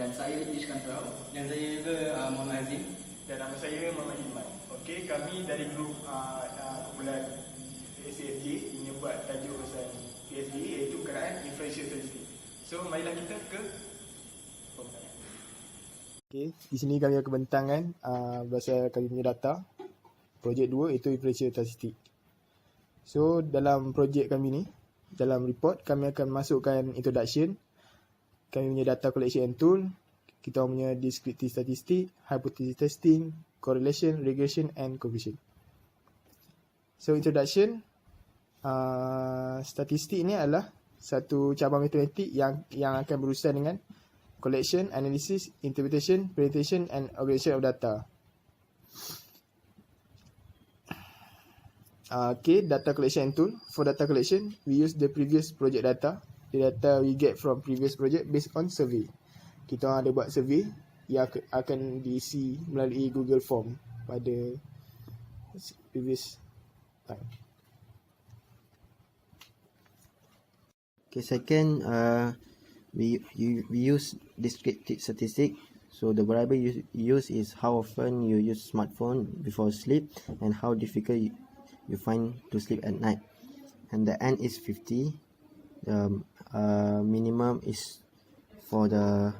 Dan saya Ish Kantarau. Dan saya juga Muhammad Azim. Dan nama saya Muhammad Iman. Okey, kami dari grup kumpulan SPSS ini buat tajuk pasal PSDA iaitu kerajaan inferensial statistik. So, marilah kita ke pembahasan. Okey, di sini kami akan bentangkan pasal kami punya data. Projek 2 itu inferensial statistik. So, dalam projek kami ni, dalam report kami akan masukkan introduction, kami punya data collection and tool, kita punya descriptive statistik, hypothesis testing, correlation, regression and coefficient. So introduction, statistik ni adalah satu cabang matematik yang akan berurusan dengan collection, analysis, interpretation, presentation and organization of data. Okay, data collection and tool. For data collection, we use the previous project data. The data we get from previous project based on survey. Kita ada buat survey yang akan diisi melalui Google Form pada previous time. Okay, second, we use descriptive statistic. So the variable you use is how often you use smartphone before sleep and how difficult you find to sleep at night. And the n is 50. The minimum is for the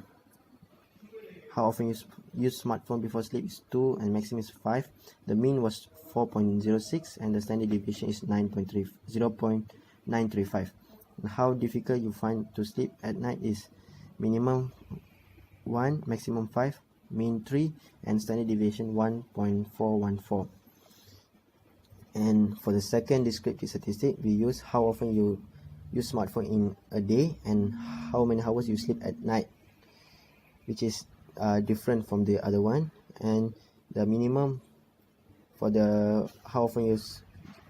how often you use smartphone before sleep is 2 and maximum is 5. The mean was 4.06 and the standard deviation is 0.935. And how difficult you find to sleep at night is minimum 1, maximum 5, mean 3 and standard deviation 1.414. And for the second descriptive statistic, we use how often you use smartphone in a day and how many hours you sleep at night, which is different from the other one. And the minimum for the how often you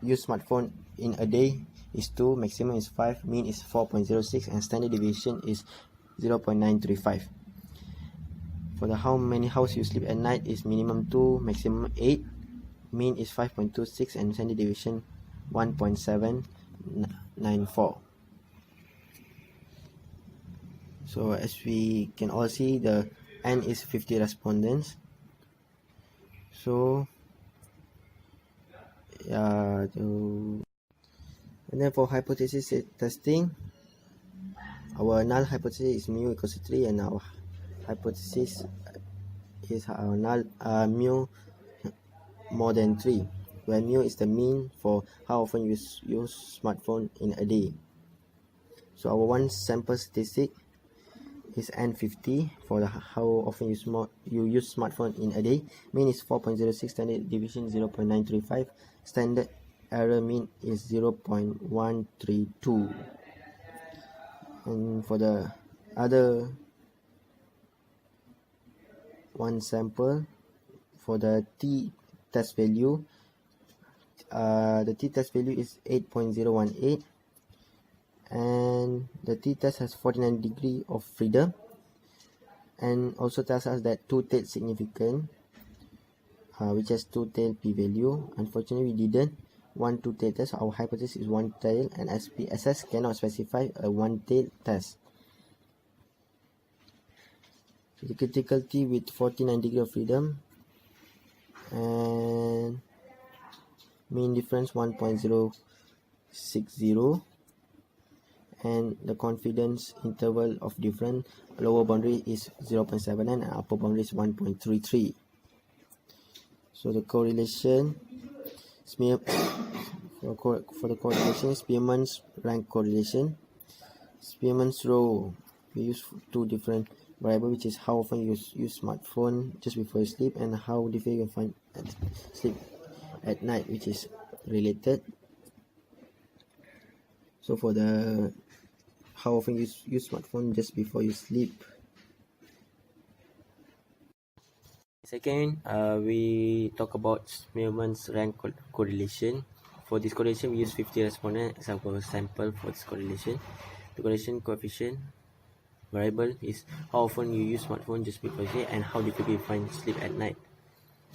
use smartphone in a day is 2, maximum is 5, mean is 4.06 and standard deviation is 0.935. For the how many hours you sleep at night is minimum 2, maximum 8, mean is 5.26 and standard deviation 1.794. So as we can all see, the n is 50 respondents. So yeah, and then for hypothesis testing, our null hypothesis is mu equals to 3 and our hypothesis is null mu more than 3, where mu is the mean for how often you use smartphone in a day. So our one sample statistic is n50 for the how often you use smartphone in a day. Mean is 4.06, standard deviation 0.935, standard error mean is 0.132. And for the other one sample, for the t-test value, the t-test value is 8.018 and the t-test has 49 degree of freedom and also tells us that two-tailed significant, which has two-tailed p-value. Unfortunately, we didn't want two-tailed test. Our hypothesis is one-tailed and SPSS cannot specify a one-tailed test. So the critical t with 49 degree of freedom and mean difference 1.060 and the confidence interval of different lower boundary is 0.79 and upper boundary is 1.33. So the correlation for the correlation, Spearman's rank correlation. Spearman's row, we use two different variables, which is how often you use smartphone just before you sleep and how difficult you find sleep at night, which is related. So for the how often you use smartphone just before you sleep. Second, we talk about Spearman's rank correlation. For this correlation, we use 50 respondents as our sample for this correlation. The correlation coefficient variable is how often you use smartphone just before sleep and how difficult you find sleep at night.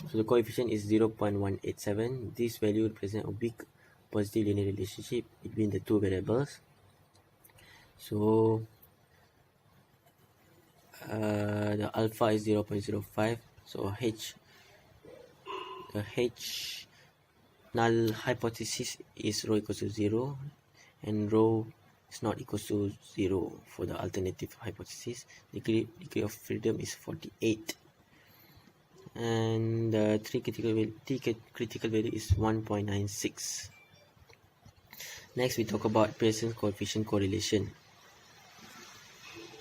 So the coefficient is 0.187. This value represents a weak positive linear relationship between the two variables. So the alpha is 0.05. So the H null hypothesis is rho equals to 0, and rho is not equals to 0 for the alternative hypothesis. Degree of freedom is 48, and the T critical value is 1.96. Next, we talk about Pearson's coefficient correlation.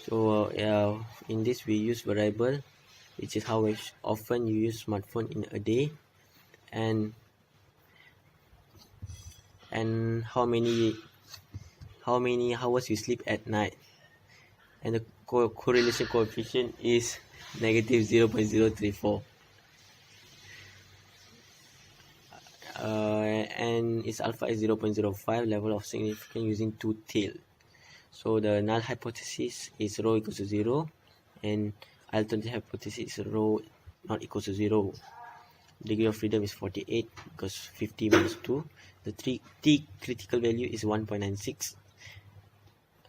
So in this we use variable, which is how often you use smartphone in a day, and how many hours you sleep at night, and the correlation coefficient is negative 0.034, and its alpha is 0.05, level of significance using two-tailed. So the null hypothesis is rho equals to 0, and alternative hypothesis is rho not equals to 0. Degree of freedom is 48 because 50 minus 2. The T critical value is 1.96.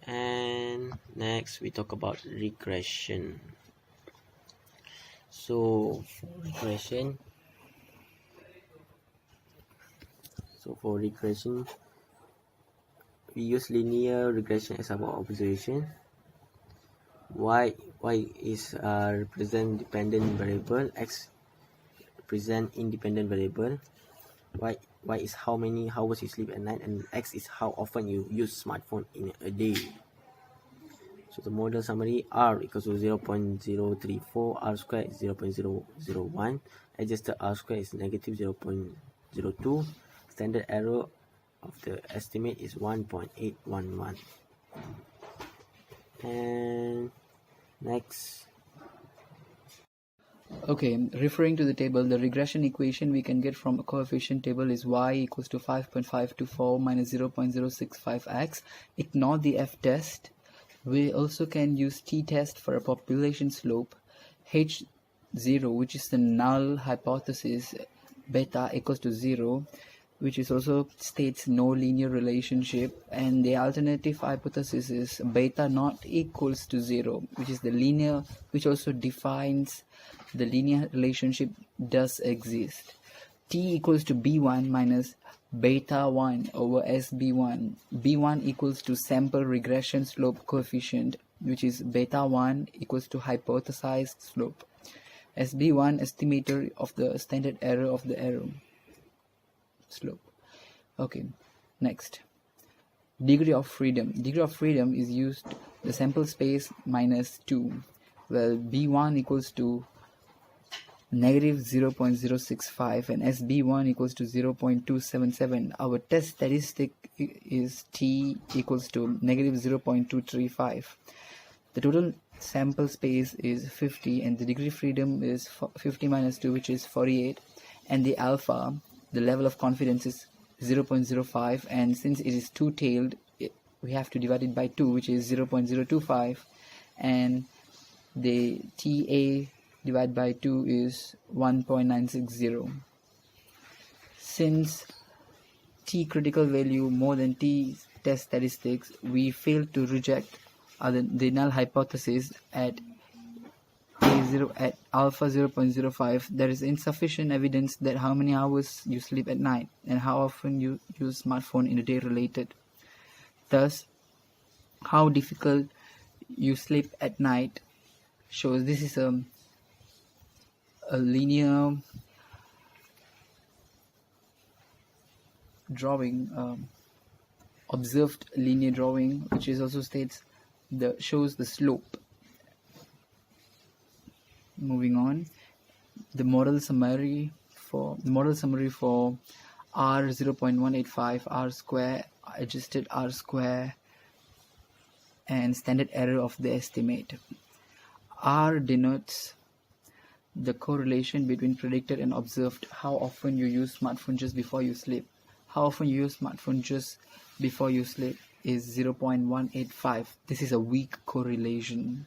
And next we talk about regression. So for regression, we use linear regression as our observation. Y is represent dependent variable, X represent independent variable. Y is how many hours you sleep at night, and X is how often you use smartphone in a day. So the model summary, R equals to 0.034, R square is 0.001, adjusted R square is negative 0.02, standard error of the estimate is 1.811. And next. Okay, referring to the table, the regression equation we can get from a coefficient table is y equals to 5.524 minus 0.065x. Ignore the f-test. We also can use t-test for a population slope. H0, which is the null hypothesis, beta equals to 0, which is also states no linear relationship, and the alternative hypothesis is beta not equals to 0, which is the linear, which also defines the linear relationship does exist. T equals to B1 minus beta 1 over SB1. B1 equals to sample regression slope coefficient, which is beta 1 equals to hypothesized slope. SB1 estimator of the standard error of the error slope. Okay, next. Degree of freedom. Degree of freedom is used the sample space minus 2. Well, B1 equals to negative 0.065 and SB1 equals to 0.277. Our test statistic is T equals to negative 0.235. The total sample space is 50 and the degree freedom is 50 minus 2, which is 48, and the alpha, the level of confidence, is 0.05, and since it is two-tailed, we have to divide it by 2, which is 0.025, and the TA divided by 2 is 1.960. Since T critical value more than T test statistics, we fail to reject the null hypothesis at alpha 0.05. There is insufficient evidence that how many hours you sleep at night and how often you use smartphone in a day related. Thus, how difficult you sleep at night shows this is a linear drawing, observed linear drawing, which is also states shows the slope. Moving on, the model summary for R 0.185, R square, adjusted R square, and standard error of the estimate. R denotes the correlation between predicted and observed. How often you use smartphone just before you sleep. How often you use smartphone just before you sleep is 0.185. This is a weak correlation.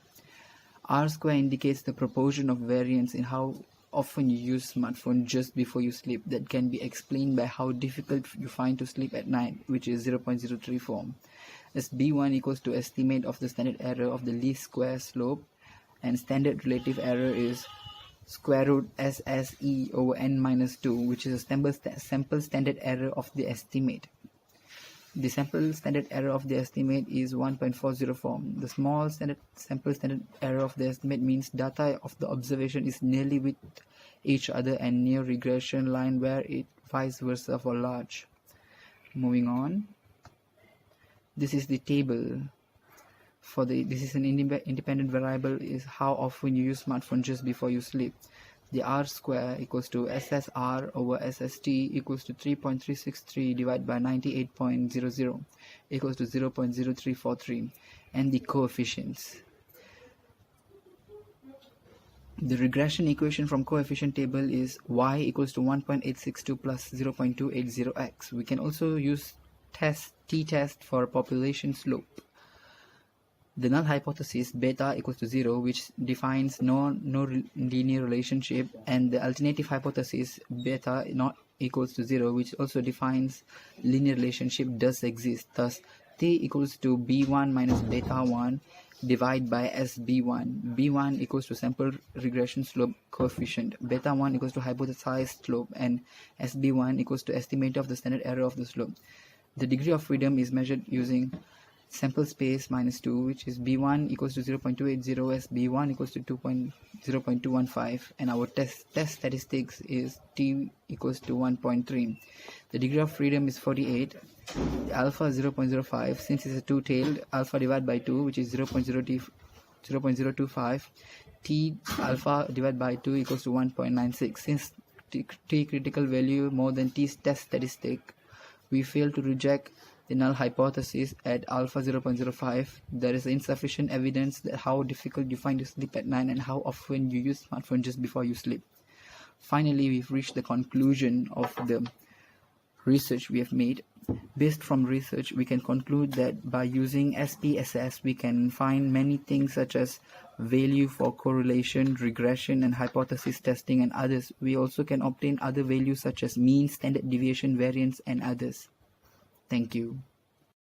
R square indicates the proportion of variance in how often you use smartphone just before you sleep that can be explained by how difficult you find to sleep at night, which is 0.034. As B1 equals to estimate of the standard error of the least square slope, and standard relative error is square root SSE over n minus 2, which is a sample standard error of the estimate. The sample standard error of the estimate is 1.404. The small sample standard error of the estimate means data of the observation is nearly with each other and near regression line, where it vice versa for large. Moving on, this is the table for this is an independent variable is how often you use smartphone just before you sleep. The R square equals to SSR over SST equals to 3.363 divided by 98.00 equals to 0.0343, and the coefficients. The regression equation from coefficient table is y equals to 1.862 plus 0.280x. We can also use t-test for population slope. The null hypothesis beta equals to 0, which defines no linear relationship, and the alternative hypothesis beta not equals to 0, which also defines linear relationship does exist. Thus, t equals to b1 minus beta 1 divided by SB1. B1 equals to sample regression slope coefficient, beta 1 equals to hypothesized slope, and SB1 equals to estimate of the standard error of the slope. The degree of freedom is measured using sample space minus 2, which is b1 equals to 0.280, SB1 equals to 0.215, and our test statistics is t equals to 1.3. The degree of freedom is 48, alpha 0.05, since it's a two-tailed, alpha divided by 2, which is 0.025, t alpha divided by 2 equals to 1.96. Since t critical value more than t test statistic, we fail to reject the null hypothesis at alpha 0.05. There is insufficient evidence that how difficult you find to sleep at night and how often you use smartphone just before you sleep. Finally, we've reached the conclusion of the research we have made. Based from research, we can conclude that by using SPSS, we can find many things such as value for correlation, regression, and hypothesis testing, and others. We also can obtain other values such as mean, standard deviation, variance, and others. Thank you.